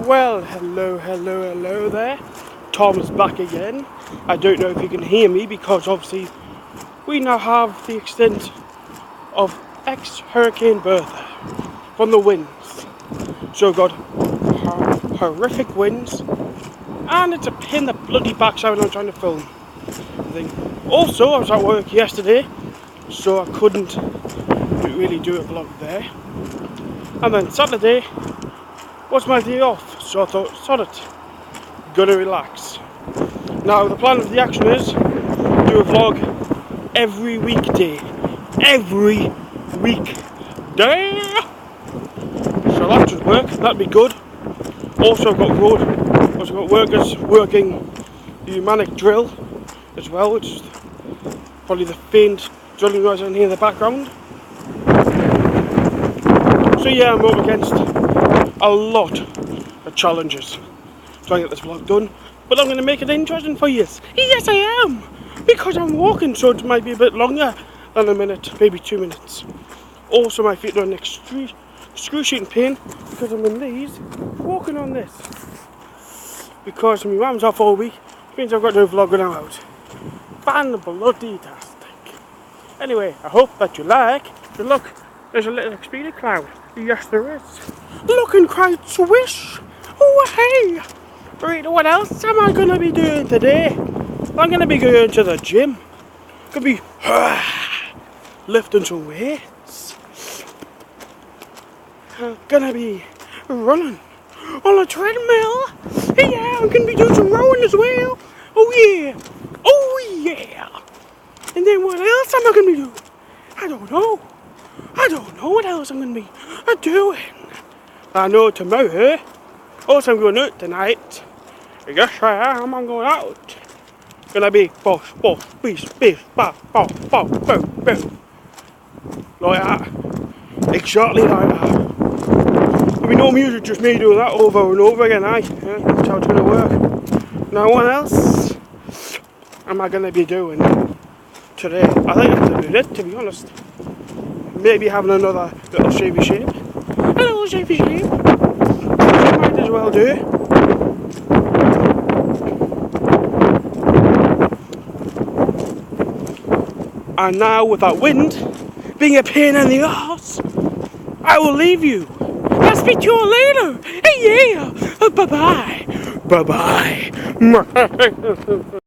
Well, hello there. Tom's back again. I don't know if you can hear me because obviously we now have the extent of ex-Hurricane Bertha from the winds. So we've got horrific winds and it's a pain in the bloody backside when I'm trying to film. Also, I was at work yesterday, so I couldn't really do a vlog there. And then Saturday was my day off, so I thought, sod it, gonna relax. Now the plan of the action is do a vlog every weekday. Every weekday! So that should work, that'd be good. Also I've got workers working the pneumonic drill as well, which is probably the faint drilling noise I can hear in the background. So yeah, I'm up against a lot of challenges to try and get this vlog done, but I'm going to make it interesting for you. Yes I am, because I'm walking, so it might be a bit longer than a minute, maybe 2 minutes. Also my feet are in excruciating pain because I'm in these, walking on this. Because my mum's off all week, it means I've got no vlog when I'm out. Fan-bloody-tastic. Anyway, I hope that you like. So look, there's a little speedy cloud. Yes there is. Look and cry swish. Oh hey. Right, what else am I going to be doing today? I'm going to be going to the gym. Going to be lifting some weights. I'm going to be running on a treadmill. Yeah, I'm going to be doing some rowing as well. Oh yeah. Oh yeah. And then what else am I going to be doing? I don't know what else I'm going to be doing. I know tomorrow. Also I'm going out tonight. Yes I am, I'm going out. Gonna be boss, beef, boom. Like that. Exactly like that. There'll be no music, just me doing that over and over again, aye. Yeah, that's how it's gonna work. Now what else am I gonna be doing today? I think I'm gonna do it, to be honest. Maybe having another little shavy shave. A little shavy shave. I might as well do. And now with that wind being a pain in the arse, I will leave you. I'll speak to you all later. Hey yeah. Bye bye. Bye bye.